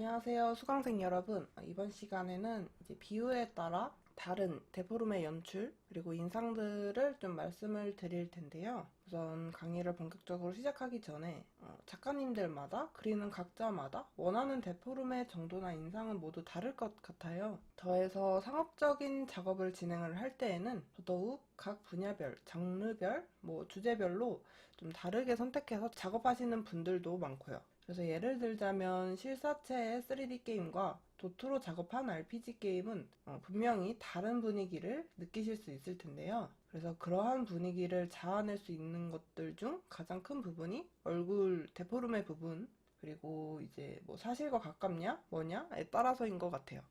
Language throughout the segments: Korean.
안녕하세요, 수강생 여러분. 이번 시간에는 이제 비유에 따라 다른 데포름의 연출 그리고 인상들을 좀 말씀을 드릴 텐데요. 우선 강의를 본격적으로 시작하기 전에 작가님들마다 그리는 각자마다 원하는 데포름의 정도나 인상은 모두 다를 것 같아요. 더해서 상업적인 작업을 진행을 할 때에는 더더욱 각 분야별, 장르별, 주제별로 좀 다르게 선택해서 작업하시는 분들도 많고요. 그래서 예를 들자면 실사체의 3D 게임과 도트로 작업한 RPG 게임은 분명히 다른 분위기를 느끼실 수 있을 텐데요. 그래서 그러한 분위기를 자아낼 수 있는 것들 중 가장 큰 부분이 얼굴 데포름의 부분, 그리고 이제 사실과 가깝냐 뭐냐에 따라서인 것 같아요.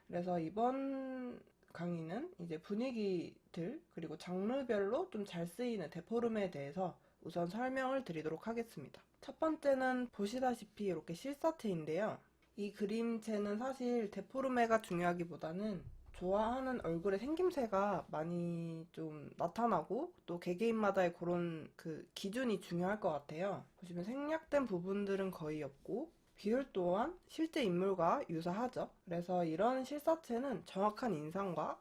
그래서 이번 강의는 이제 분위기들 그리고 장르별로 좀 잘 쓰이는 데포름에 대해서 우선 설명을 드리도록 하겠습니다. 첫 번째는 보시다시피 이렇게 실사체인데요. 이 그림체는 사실 데포르메가 중요하기보다는 좋아하는 얼굴의 생김새가 많이 좀 나타나고 또 개개인마다의 그런 그 기준이 중요할 것 같아요. 보시면 생략된 부분들은 거의 없고 비율 또한 실제 인물과 유사하죠. 그래서 이런 실사체는 정확한 인상과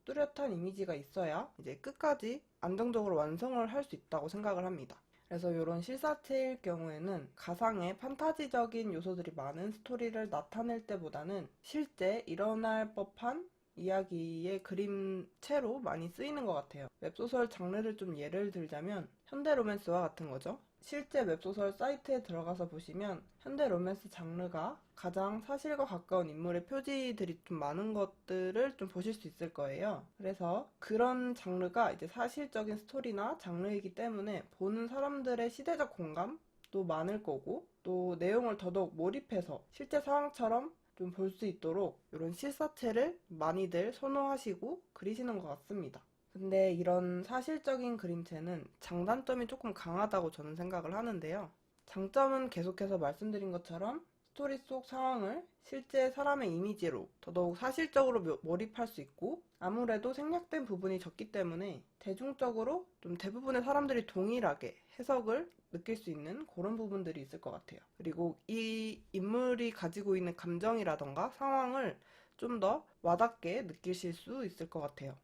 뚜렷한 이미지가 있어야 이제 끝까지 안정적으로 완성을 할 수 있다고 생각을 합니다. 그래서 이런 실사체일 경우에는 가상의 판타지적인 요소들이 많은 스토리를 나타낼 때보다는 실제 일어날 법한 이야기의 그림체로 많이 쓰이는 것 같아요. 웹소설 장르를 좀 예를 들자면 현대 로맨스와 같은 거죠. 실제 웹소설 사이트에 들어가서 보시면 현대 로맨스 장르가 가장 사실과 가까운 인물의 표지들이 좀 많은 것들을 좀 보실 수 있을 거예요. 그래서 그런 장르가 이제 사실적인 스토리나 장르이기 때문에 보는 사람들의 시대적 공감도 많을 거고 또 내용을 더더욱 몰입해서 실제 상황처럼 좀 볼 수 있도록 이런 실사체를 많이들 선호하시고 그리시는 것 같습니다. 근데 이런 사실적인 그림체는 장단점이 조금 강하다고 저는 생각을 하는데요. 장점은 계속해서 말씀드린 것처럼 스토리 속 상황을 실제 사람의 이미지로 더더욱 사실적으로 몰입할 수 있고 아무래도 생략된 부분이 적기 때문에 대중적으로 좀 대부분의 사람들이 동일하게 해석을 느낄 수 있는 그런 부분들이 있을 것 같아요. 그리고 이 인물이 가지고 있는 감정이라던가 상황을 좀 더 와닿게 느끼실 수 있을 것 같아요.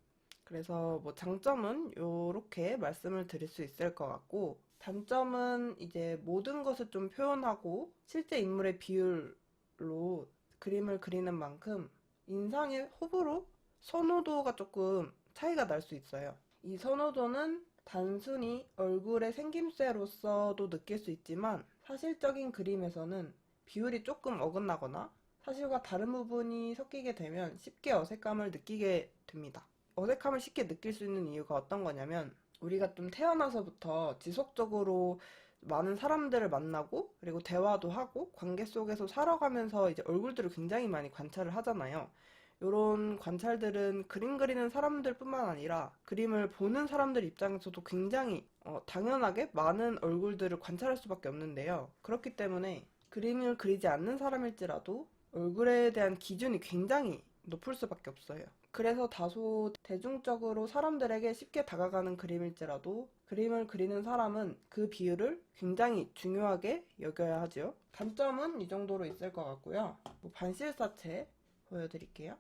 그래서 장점은 요렇게 말씀을 드릴 수 있을 것 같고 단점은 이제 모든 것을 좀 표현하고 실제 인물의 비율로 그림을 그리는 만큼 인상의 호불호, 선호도가 조금 차이가 날 수 있어요. 이 선호도는 단순히 얼굴의 생김새로서도 느낄 수 있지만 사실적인 그림에서는 비율이 조금 어긋나거나 사실과 다른 부분이 섞이게 되면 쉽게 어색감을 느끼게 됩니다. 어색함을 쉽게 느낄 수 있는 이유가 어떤 거냐면 우리가 좀 태어나서부터 지속적으로 많은 사람들을 만나고 그리고 대화도 하고 관계 속에서 살아가면서 이제 얼굴들을 굉장히 많이 관찰을 하잖아요. 이런 관찰들은 그림 그리는 사람들 뿐만 아니라 그림을 보는 사람들 입장에서도 굉장히 당연하게 많은 얼굴들을 관찰할 수밖에 없는데요. 그렇기 때문에 그림을 그리지 않는 사람일지라도 얼굴에 대한 기준이 굉장히 높을 수밖에 없어요. 그래서 다소 대중적으로 사람들에게 쉽게 다가가는 그림일지라도 그림을 그리는 사람은 그 비율을 굉장히 중요하게 여겨야 하죠. 단점은 이 정도로 있을 것 같고요. 반실사체 보여드릴게요.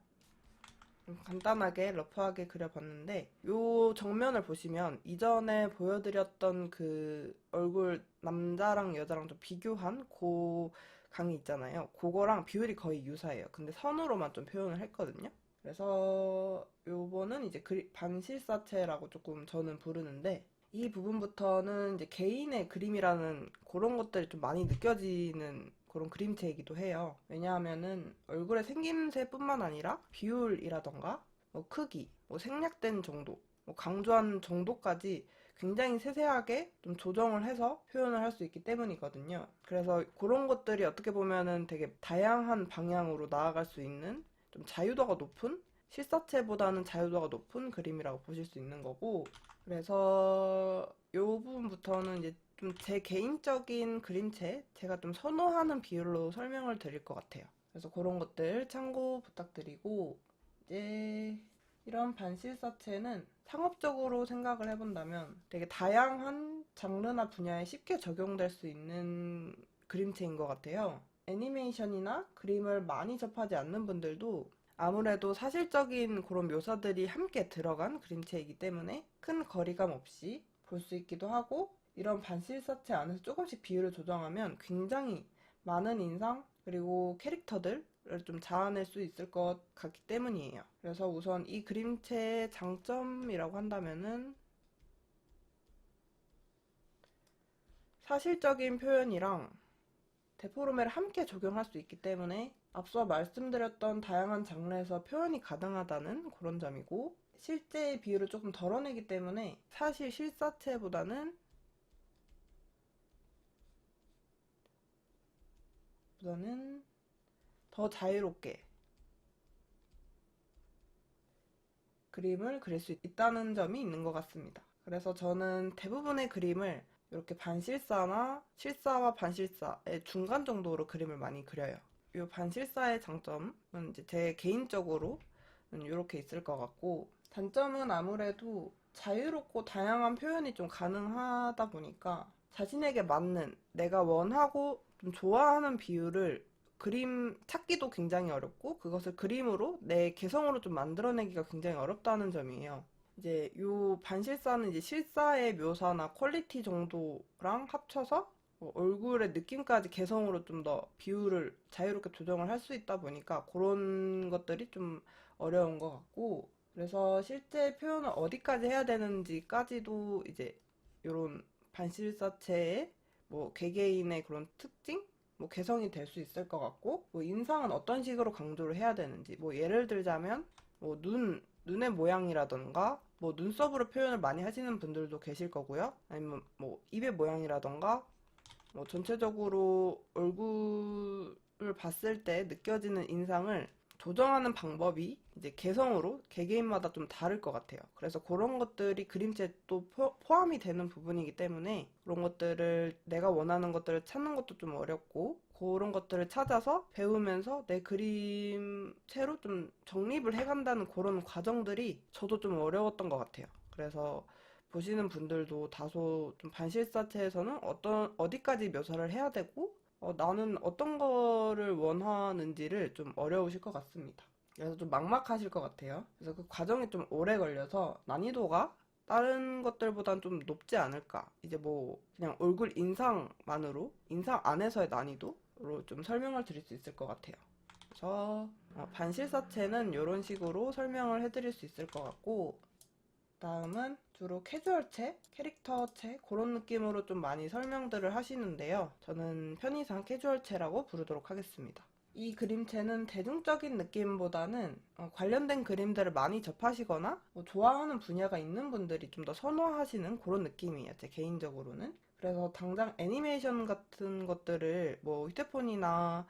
간단하게 러프하게 그려봤는데 요 정면을 보시면 이전에 보여드렸던 그 얼굴 남자랑 여자랑 좀 비교한 그 강이 있잖아요. 그거랑 비율이 거의 유사해요. 근데 선으로만 좀 표현을 했거든요. 그래서 요거는 이제 반실사체라고 조금 저는 부르는데 이 부분부터는 이제 개인의 그림이라는 그런 것들이 좀 많이 느껴지는 그런 그림체이기도 해요. 왜냐하면은 얼굴의 생김새뿐만 아니라 비율이라던가 크기, 생략된 정도, 강조한 정도까지 굉장히 세세하게 좀 조정을 해서 표현을 할 수 있기 때문이거든요. 그래서 그런 것들이 어떻게 보면은 되게 다양한 방향으로 나아갈 수 있는 좀 자유도가 높은 실사체보다는 자유도가 높은 그림이라고 보실 수 있는 거고 그래서 이 부분부터는 이제 좀 제 개인적인 그림체 제가 좀 선호하는 비율로 설명을 드릴 것 같아요. 그래서 그런 것들 참고 부탁드리고 이제 이런 반실사체는 상업적으로 생각을 해본다면 되게 다양한 장르나 분야에 쉽게 적용될 수 있는 그림체인 것 같아요. 애니메이션이나 그림을 많이 접하지 않는 분들도 아무래도 사실적인 그런 묘사들이 함께 들어간 그림체이기 때문에 큰 거리감 없이 볼 수 있기도 하고, 이런 반실사체 안에서 조금씩 비율을 조정하면 굉장히 많은 인상 그리고 캐릭터들을 좀 자아낼 수 있을 것 같기 때문이에요. 그래서 우선 이 그림체의 장점이라고 한다면은 사실적인 표현이랑 데포르메를 함께 적용할 수 있기 때문에 앞서 말씀드렸던 다양한 장르에서 표현이 가능하다는 그런 점이고, 실제의 비율을 조금 덜어내기 때문에 사실 실사체보다는 더 자유롭게 그림을 그릴 수 있다는 점이 있는 것 같습니다. 그래서 저는 대부분의 그림을 이렇게 반실사나 실사와 반실사의 중간 정도로 그림을 많이 그려요. 이 반실사의 장점은 이제 제 개인적으로는 이렇게 있을 것 같고, 단점은 아무래도 자유롭고 다양한 표현이 좀 가능하다 보니까 자신에게 맞는, 내가 원하고 좀 좋아하는 비율을 그림 찾기도 굉장히 어렵고, 그것을 그림으로 내 개성으로 좀 만들어내기가 굉장히 어렵다는 점이에요. 이제 요 반실사는 이제 실사의 묘사나 퀄리티 정도랑 합쳐서 얼굴의 느낌까지 개성으로 좀 더 비율을 자유롭게 조정을 할 수 있다 보니까 그런 것들이 좀 어려운 것 같고, 그래서 실제 표현을 어디까지 해야 되는지까지도 이제 요런 반실사체의 뭐 개개인의 그런 특징? 뭐 개성이 될 수 있을 것 같고, 뭐 인상은 어떤 식으로 강조를 해야 되는지, 뭐 예를 들자면 뭐 눈의 모양이라던가 뭐 눈썹으로 표현을 많이 하시는 분들도 계실 거고요. 아니면 뭐 입의 모양이라던가 뭐 전체적으로 얼굴을 봤을 때 느껴지는 인상을 조정하는 방법이 이제 개성으로 개개인마다 좀 다를 것 같아요. 그래서 그런 것들이 그림체에 또 포함이 되는 부분이기 때문에 그런 것들을, 내가 원하는 것들을 찾는 것도 좀 어렵고, 그런 것들을 찾아서 배우면서 내 그림체로 좀 정립을 해간다는 그런 과정들이 저도 좀 어려웠던 것 같아요. 그래서 보시는 분들도 다소 좀 반실사체에서는 어디까지 묘사를 해야 되고, 나는 어떤 거를 원하는지를 좀 어려우실 것 같습니다. 그래서 좀 막막하실 것 같아요. 그래서 그 과정이 좀 오래 걸려서 난이도가 다른 것들보단 좀 높지 않을까. 이제 뭐 그냥 얼굴 인상만으로, 인상 안에서의 난이도로 좀 설명을 드릴 수 있을 것 같아요. 그래서 반실사체는 이런 식으로 설명을 해드릴 수 있을 것 같고, 다음은 주로 캐주얼체, 캐릭터체 그런 느낌으로 좀 많이 설명들을 하시는데요. 저는 편의상 캐주얼체라고 부르도록 하겠습니다. 이 그림체는 대중적인 느낌보다는 관련된 그림들을 많이 접하시거나 뭐 좋아하는 분야가 있는 분들이 좀 더 선호하시는 그런 느낌이에요, 제 개인적으로는. 그래서 당장 애니메이션 같은 것들을 뭐 휴대폰이나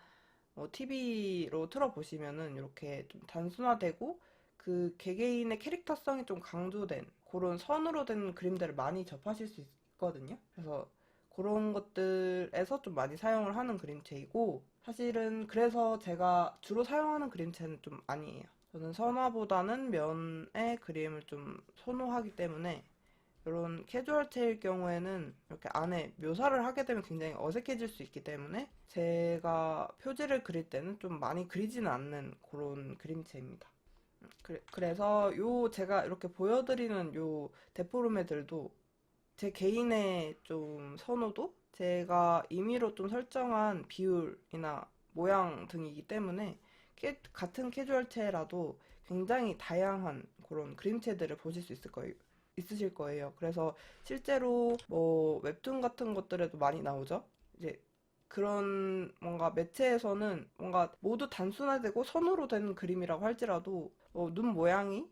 TV로 틀어보시면은 이렇게 좀 단순화되고 그 개개인의 캐릭터성이 좀 강조된 그런 선으로 된 그림들을 많이 접하실 수 있거든요. 그래서 그런 것들에서 좀 많이 사용을 하는 그림체이고, 사실은 그래서 제가 주로 사용하는 그림체는 좀 아니에요. 저는 선화보다는 면의 그림을 좀 선호하기 때문에 이런 캐주얼체일 경우에는 이렇게 안에 묘사를 하게 되면 굉장히 어색해질 수 있기 때문에 제가 표지를 그릴 때는 좀 많이 그리지는 않는 그런 그림체입니다. 그래서 제가 이렇게 보여드리는 요 데포르메들도 제 개인의 좀 선호도, 제가 임의로 좀 설정한 비율이나 모양 등이기 때문에 같은 캐주얼체라도 굉장히 다양한 그런 그림체들을 보실 수 있으실 거예요. 그래서 실제로 뭐 웹툰 같은 것들에도 많이 나오죠. 이제 그런 뭔가 매체에서는 뭔가 모두 단순화되고 선으로 된 그림이라고 할지라도 눈 모양이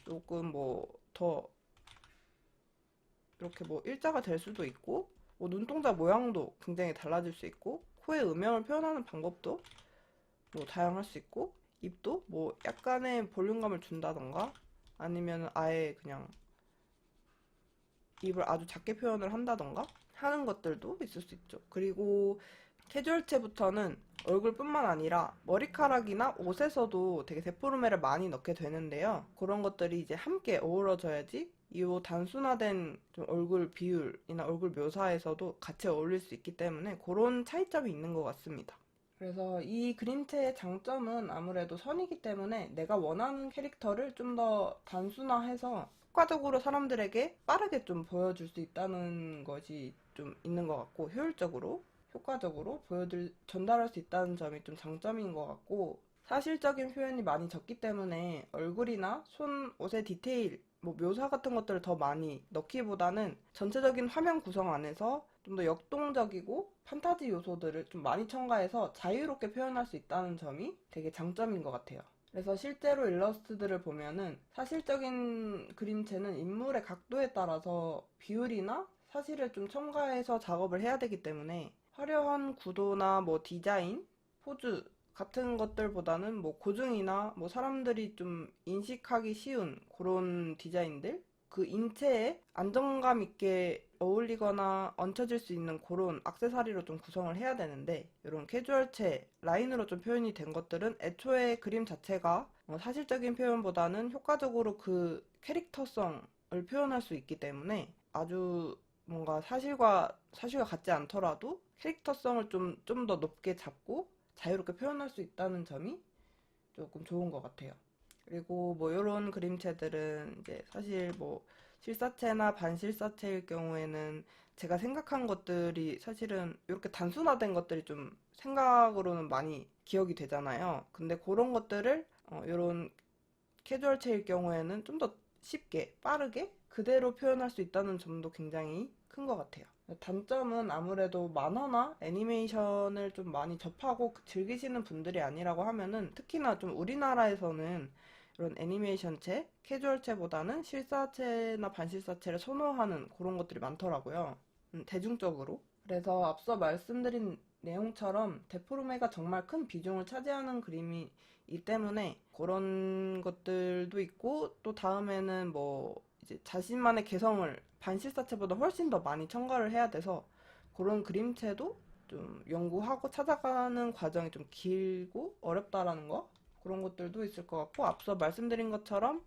조금 뭐 더 이렇게 뭐 일자가 될 수도 있고, 뭐 눈동자 모양도 굉장히 달라질 수 있고, 코의 음영을 표현하는 방법도 뭐 다양할 수 있고, 입도 뭐 약간의 볼륨감을 준다던가 아니면 아예 그냥 입을 아주 작게 표현을 한다던가 하는 것들도 있을 수 있죠. 그리고 캐주얼체부터는 얼굴뿐만 아니라 머리카락이나 옷에서도 되게 데포르메를 많이 넣게 되는데요. 그런 것들이 이제 함께 어우러져야지 이 단순화된 좀 얼굴 비율이나 얼굴 묘사에서도 같이 어울릴 수 있기 때문에 그런 차이점이 있는 것 같습니다. 그래서 이 그림체의 장점은 아무래도 선이기 때문에 내가 원하는 캐릭터를 좀 더 단순화해서 효과적으로 사람들에게 빠르게 좀 보여줄 수 있다는 것이 좀 있는 것 같고, 효율적으로, 효과적으로 전달할 수 있다는 점이 좀 장점인 것 같고, 사실적인 표현이 많이 적기 때문에 얼굴이나 손, 옷의 디테일, 뭐 묘사 같은 것들을 더 많이 넣기보다는 전체적인 화면 구성 안에서 좀 더 역동적이고 판타지 요소들을 좀 많이 첨가해서 자유롭게 표현할 수 있다는 점이 되게 장점인 것 같아요. 그래서 실제로 일러스트들을 보면은 사실적인 그림체는 인물의 각도에 따라서 비율이나 사실을 좀 첨가해서 작업을 해야 되기 때문에 화려한 구도나 뭐 디자인, 포즈 같은 것들보다는 뭐 고증이나 뭐 사람들이 좀 인식하기 쉬운 그런 디자인들, 그 인체에 안정감 있게 어울리거나 얹혀질 수 있는 그런 액세서리로 좀 구성을 해야 되는데, 이런 캐주얼체 라인으로 좀 표현이 된 것들은 애초에 그림 자체가 사실적인 표현보다는 효과적으로 그 캐릭터성을 표현할 수 있기 때문에 아주 뭔가 사실과 같지 않더라도 캐릭터성을 좀 더 높게 잡고 자유롭게 표현할 수 있다는 점이 조금 좋은 것 같아요. 그리고 뭐 이런 그림체들은 이제 사실 뭐 실사체나 반실사체일 경우에는 제가 생각한 것들이 사실은 이렇게 단순화된 것들이 좀 생각으로는 많이 기억이 되잖아요. 근데 그런 것들을 이런 캐주얼체일 경우에는 좀 더 쉽게 빠르게 그대로 표현할 수 있다는 점도 굉장히 큰 것 같아요. 단점은 아무래도 만화나 애니메이션을 좀 많이 접하고 즐기시는 분들이 아니라고 하면은, 특히나 좀 우리나라에서는 이런 애니메이션체, 캐주얼체보다는 실사체나 반실사체를 선호하는 그런 것들이 많더라고요. 대중적으로. 그래서 앞서 말씀드린 내용처럼 데포르메가 정말 큰 비중을 차지하는 그림이기 때문에 그런 것들도 있고, 또 다음에는 뭐 이제 자신만의 개성을 반실사체보다 훨씬 더 많이 첨가를 해야 돼서 그런 그림체도 좀 연구하고 찾아가는 과정이 좀 길고 어렵다라는 거, 그런 것들도 있을 것 같고, 앞서 말씀드린 것처럼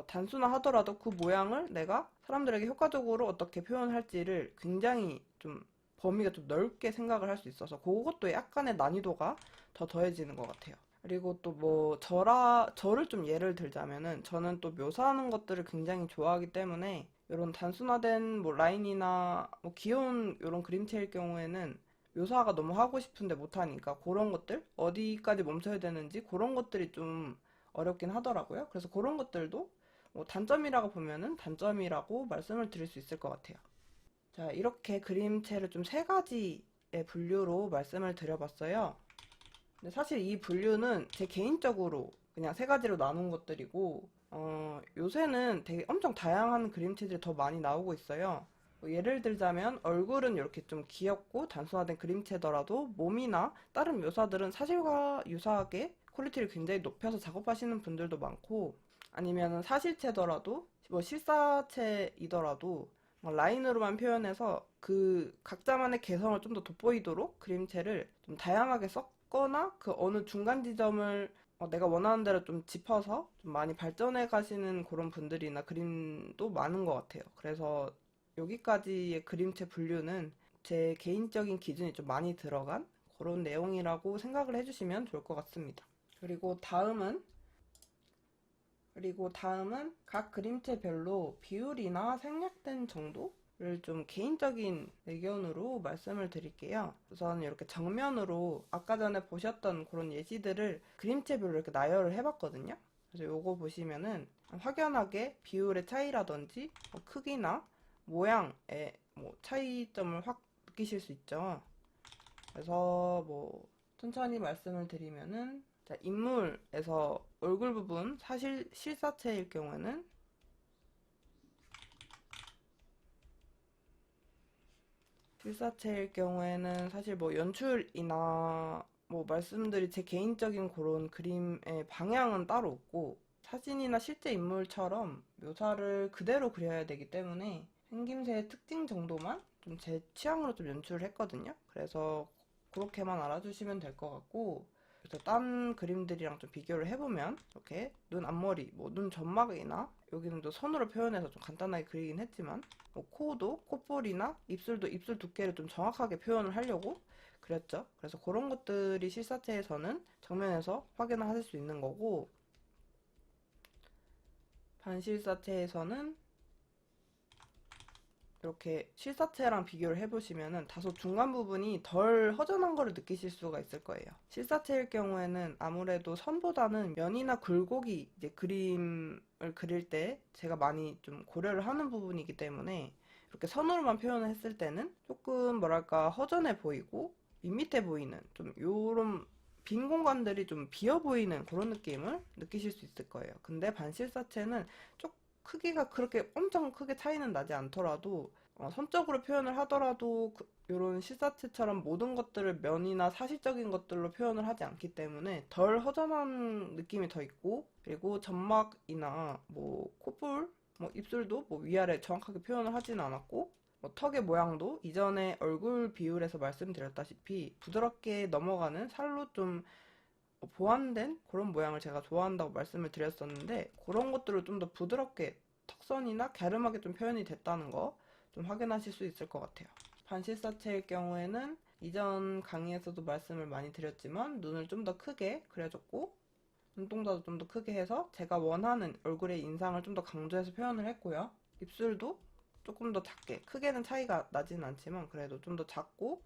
단순화하더라도 그 모양을 내가 사람들에게 효과적으로 어떻게 표현할지를 굉장히 좀 범위가 좀 넓게 생각을 할 수 있어서 그것도 약간의 난이도가 더 더해지는 것 같아요. 그리고 또 뭐 저를 좀 예를 들자면은, 저는 또 묘사하는 것들을 굉장히 좋아하기 때문에 이런 단순화된 뭐 라인이나 뭐 귀여운 이런 그림체일 경우에는 묘사가 너무 하고 싶은데 못하니까 그런 것들, 어디까지 멈춰야 되는지 그런 것들이 좀 어렵긴 하더라고요. 그래서 그런 것들도 뭐 단점이라고 보면은 단점이라고 말씀을 드릴 수 있을 것 같아요. 자, 이렇게 그림체를 좀 세 가지의 분류로 말씀을 드려봤어요. 근데 사실 이 분류는 제 개인적으로 그냥 세 가지로 나눈 것들이고, 요새는 되게 엄청 다양한 그림체들이 더 많이 나오고 있어요. 뭐 예를 들자면 얼굴은 이렇게 좀 귀엽고 단순화된 그림체더라도 몸이나 다른 묘사들은 사실과 유사하게 퀄리티를 굉장히 높여서 작업하시는 분들도 많고, 아니면 사실체더라도 뭐 실사체이더라도 라인으로만 표현해서 그 각자만의 개성을 좀 더 돋보이도록 그림체를 좀 다양하게 썼거나, 그 어느 중간 지점을 내가 원하는 대로 좀 짚어서 좀 많이 발전해 가시는 그런 분들이나 그림도 많은 것 같아요. 그래서 여기까지의 그림체 분류는 제 개인적인 기준이 좀 많이 들어간 그런 내용이라고 생각을 해주시면 좋을 것 같습니다. 그리고 다음은 각 그림체별로 비율이나 생략된 정도를 좀 개인적인 의견으로 말씀을 드릴게요. 우선 이렇게 정면으로 아까 전에 보셨던 그런 예시들을 그림체별로 이렇게 나열을 해봤거든요. 그래서 요거 보시면은 확연하게 비율의 차이라든지 크기나 모양의 뭐 차이점을 확 느끼실 수 있죠. 그래서 뭐 천천히 말씀을 드리면은, 자, 인물에서 얼굴 부분 사실 실사체일 경우에는 사실 뭐 연출이나 뭐 말씀드린 제 개인적인 그런 그림의 방향은 따로 없고, 사진이나 실제 인물처럼 묘사를 그대로 그려야 되기 때문에 생김새의 특징 정도만 좀 제 취향으로 좀 연출을 했거든요. 그래서 그렇게만 알아주시면 될 것 같고, 그래서 딴 그림들이랑 좀 비교를 해보면 이렇게 눈 앞머리, 뭐 눈 점막이나 여기는 또 선으로 표현해서 좀 간단하게 그리긴 했지만 뭐 코도 콧볼이나 입술도 입술 두께를 좀 정확하게 표현을 하려고 그렸죠. 그래서 그런 것들이 실사체에서는 정면에서 확인을 하실 수 있는 거고, 반실사체에서는 이렇게 실사체랑 비교를 해보시면은 다소 중간 부분이 덜 허전한 거를 느끼실 수가 있을 거예요. 실사체일 경우에는 아무래도 선보다는 면이나 굴곡이 이제 그림을 그릴 때 제가 많이 좀 고려를 하는 부분이기 때문에 이렇게 선으로만 표현을 했을 때는 조금 뭐랄까 허전해 보이고 밋밋해 보이는 좀 요런 빈 공간들이 좀 비어 보이는 그런 느낌을 느끼실 수 있을 거예요. 근데 반실사체는 조금 크기가 그렇게 엄청 크게 차이는 나지 않더라도 선적으로 표현을 하더라도 이런 실사체처럼 모든 것들을 면이나 사실적인 것들로 표현을 하지 않기 때문에 덜 허전한 느낌이 더 있고, 그리고 점막이나 뭐 콧볼, 뭐 입술도 뭐 위아래 정확하게 표현을 하진 않았고, 뭐 턱의 모양도 이전에 얼굴 비율에서 말씀드렸다시피 부드럽게 넘어가는 살로 좀 보완된 그런 모양을 제가 좋아한다고 말씀을 드렸었는데, 그런 것들을 좀 더 부드럽게 턱선이나 갸름하게 좀 표현이 됐다는 거 좀 확인하실 수 있을 것 같아요. 반실사체일 경우에는 이전 강의에서도 말씀을 많이 드렸지만 눈을 좀 더 크게 그려줬고, 눈동자도 좀 더 크게 해서 제가 원하는 얼굴의 인상을 좀 더 강조해서 표현을 했고요. 입술도 조금 더 작게, 크게는 차이가 나진 않지만 그래도 좀 더 작고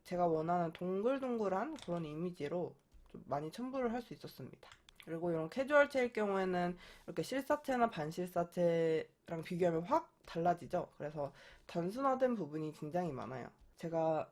제가 원하는 동글동글한 그런 이미지로 좀 많이 첨부를 할 수 있었습니다. 그리고 이런 캐주얼체일 경우에는 이렇게 실사체나 반실사체랑 비교하면 확 달라지죠. 그래서 단순화된 부분이 굉장히 많아요. 제가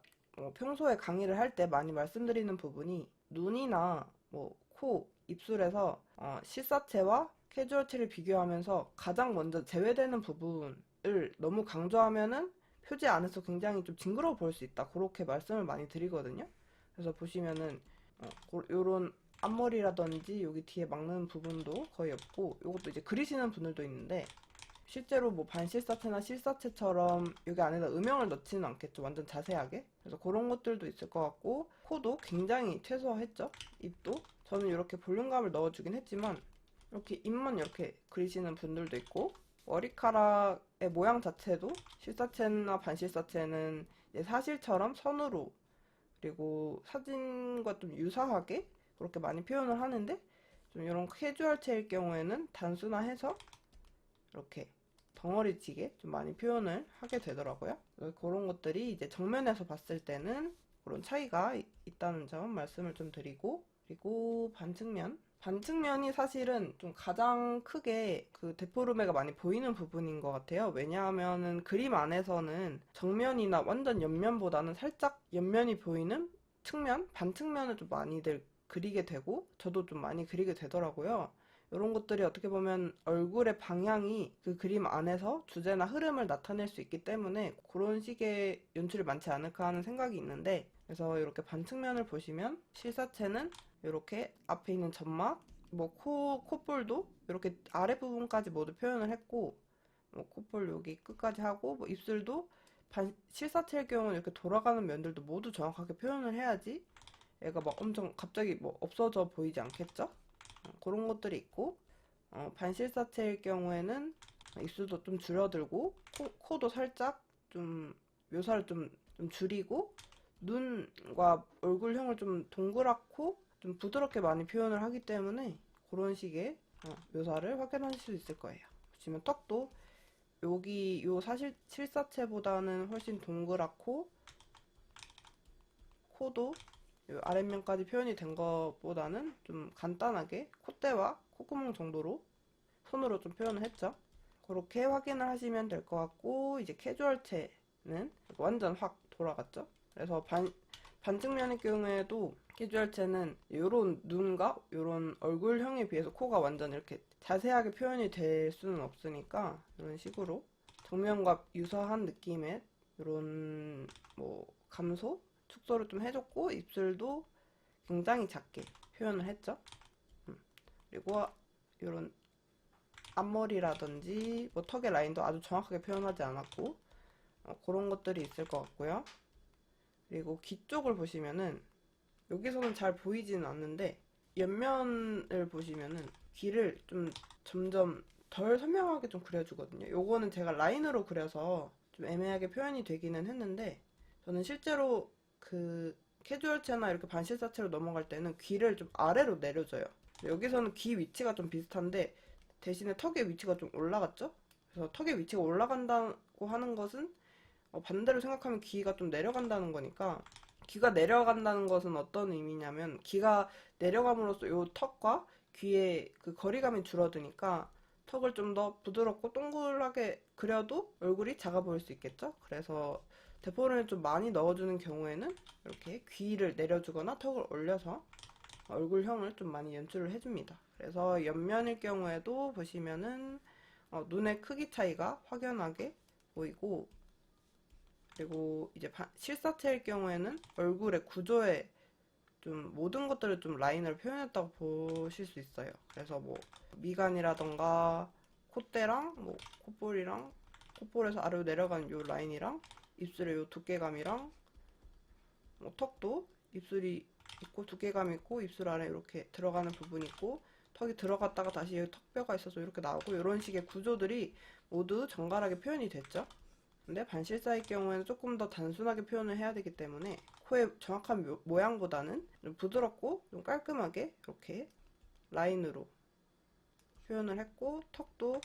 평소에 강의를 할 때 많이 말씀드리는 부분이 눈이나 뭐 코, 입술에서 실사체와 캐주얼체를 비교하면서 가장 먼저 제외되는 부분을 너무 강조하면은 표지 안에서 굉장히 좀 징그러워 보일 수 있다. 그렇게 말씀을 많이 드리거든요. 그래서 보시면은 요런 앞머리라든지 여기 뒤에 막는 부분도 거의 없고, 요것도 이제 그리시는 분들도 있는데 실제로 뭐 반실사체나 실사체처럼 여기 안에다 음영을 넣지는 않겠죠. 완전 자세하게. 그래서 그런 것들도 있을 것 같고, 코도 굉장히 최소화했죠. 입도 저는 이렇게 볼륨감을 넣어주긴 했지만 이렇게 입만 이렇게 그리시는 분들도 있고, 머리카락의 모양 자체도 실사체나 반실사체는 사실처럼 선으로, 그리고 사진과 좀 유사하게 그렇게 많이 표현을 하는데, 좀 이런 캐주얼체일 경우에는 단순화해서 이렇게 덩어리지게 좀 많이 표현을 하게 되더라고요. 그런 것들이 이제 정면에서 봤을 때는 그런 차이가 있다는 점 말씀을 좀 드리고, 그리고 반측면이 사실은 좀 가장 크게 그 데포르메가 많이 보이는 부분인 것 같아요. 왜냐하면은 그림 안에서는 정면이나 완전 옆면보다는 살짝 옆면이 보이는 측면, 반측면을 좀 많이들 그리게 되고, 저도 좀 많이 그리게 되더라고요. 이런 것들이 어떻게 보면 얼굴의 방향이 그 그림 안에서 주제나 흐름을 나타낼 수 있기 때문에 그런 식의 연출이 많지 않을까 하는 생각이 있는데, 그래서 이렇게 반측면을 보시면 실사체는 이렇게 앞에 있는 점막, 뭐 콧볼도 이렇게 아랫부분까지 모두 표현을 했고, 뭐 콧볼 여기 끝까지 하고, 뭐 입술도 실사체일 경우는 이렇게 돌아가는 면들도 모두 정확하게 표현을 해야지 얘가 막 엄청 갑자기 뭐 없어져 보이지 않겠죠? 그런 것들이 있고, 반실사체일 경우에는 입술도 좀 줄어들고, 코도 살짝 좀 묘사를 좀 줄이고, 눈과 얼굴형을 좀 동그랗고 좀 부드럽게 많이 표현을 하기 때문에 그런 식의 묘사를 확인하실 수 있을 거예요. 보시면 턱도 여기 요 사실 실사체보다는 훨씬 동그랗고, 코도 요 아랫면까지 표현이 된 것보다는 좀 간단하게 콧대와 콧구멍 정도로 손으로 좀 표현을 했죠. 그렇게 확인을 하시면 될 것 같고, 이제 캐주얼체는 완전 확 돌아갔죠. 그래서 반측면의 경우에도 캐주얼체는 요런 눈과 요런 얼굴형에 비해서 코가 완전 이렇게 자세하게 표현이 될 수는 없으니까 이런 식으로 정면과 유사한 느낌의 이런 뭐 감소, 축소를 좀 해줬고, 입술도 굉장히 작게 표현을 했죠. 그리고 이런 앞머리라든지 뭐 턱의 라인도 아주 정확하게 표현하지 않았고, 그런 것들이 있을 것 같고요. 그리고 귀 쪽을 보시면은 여기서는 잘 보이지는 않는데 옆면을 보시면은 귀를 좀 점점 덜 선명하게 좀 그려주거든요. 요거는 제가 라인으로 그려서 좀 애매하게 표현이 되기는 했는데, 저는 실제로 그 캐주얼체나 이렇게 반실사체로 넘어갈 때는 귀를 좀 아래로 내려줘요. 여기서는 귀 위치가 좀 비슷한데 대신에 턱의 위치가 좀 올라갔죠? 그래서 턱의 위치가 올라간다고 하는 것은 반대로 생각하면 귀가 좀 내려간다는 거니까, 귀가 내려간다는 것은 어떤 의미냐면 귀가 내려감으로써 요 턱과 귀의 그 거리감이 줄어드니까 턱을 좀 더 부드럽고 동글하게 그려도 얼굴이 작아 보일 수 있겠죠? 그래서 대포를 좀 많이 넣어주는 경우에는 이렇게 귀를 내려주거나 턱을 올려서 얼굴형을 좀 많이 연출을 해줍니다. 그래서 옆면일 경우에도 보시면은 눈의 크기 차이가 확연하게 보이고, 그리고 이제 실사체일 경우에는 얼굴의 구조에 좀 모든 것들을 좀 라인을 표현했다고 보실 수 있어요. 그래서 뭐 미간이라던가 콧대랑 뭐 콧볼이랑 콧볼에서 아래로 내려가는 요 라인이랑 입술의 요 두께감이랑 뭐 턱도 입술이 있고 두께감 있고 입술 안에 이렇게 들어가는 부분이 있고 턱이 들어갔다가 다시 여기 턱뼈가 있어서 이렇게 나오고 이런 식의 구조들이 모두 정갈하게 표현이 됐죠. 근데 반실사의 경우에는 조금 더 단순하게 표현을 해야 되기 때문에 코의 정확한 모양보다는 좀 부드럽고 좀 깔끔하게 이렇게 라인으로 표현을 했고, 턱도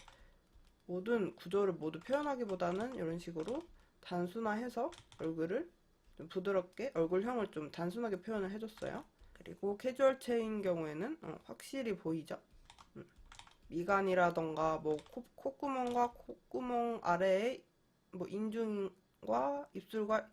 모든 구조를 모두 표현하기보다는 이런 식으로 단순화해서 얼굴을 좀 부드럽게 얼굴형을 좀 단순하게 표현을 해줬어요. 그리고 캐주얼 체인 경우에는 확실히 보이죠. 미간이라던가 뭐 콧구멍과 콧구멍 아래에 뭐 인중과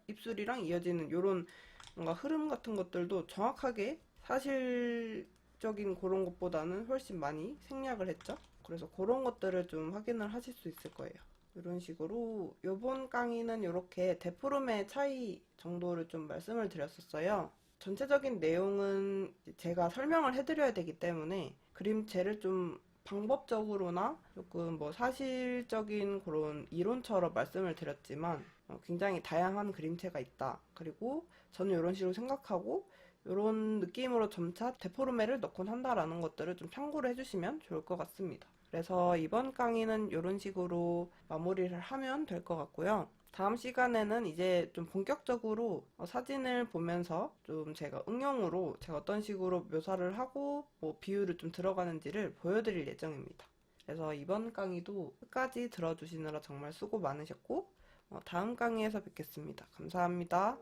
입술이랑 이어지는 이런 뭔가 흐름 같은 것들도 정확하게 사실적인 그런 것보다는 훨씬 많이 생략을 했죠. 그래서 그런 것들을 좀 확인을 하실 수 있을 거예요. 이런 식으로 요번 강의는 이렇게 데프롬의 차이 정도를 좀 말씀을 드렸었어요. 전체적인 내용은 제가 설명을 해드려야 되기 때문에 그림체를 좀 방법적으로나 조금 뭐 사실적인 그런 이론처럼 말씀을 드렸지만 굉장히 다양한 그림체가 있다. 그리고 저는 이런 식으로 생각하고 이런 느낌으로 점차 데포르메를 넣곤 한다라는 것들을 좀 참고를 해주시면 좋을 것 같습니다. 그래서 이번 강의는 이런 식으로 마무리를 하면 될 것 같고요. 다음 시간에는 이제 좀 본격적으로 사진을 보면서 좀 제가 응용으로 제가 어떤 식으로 묘사를 하고 뭐 비율을 좀 들어가는지를 보여드릴 예정입니다. 그래서 이번 강의도 끝까지 들어주시느라 정말 수고 많으셨고 다음 강의에서 뵙겠습니다. 감사합니다.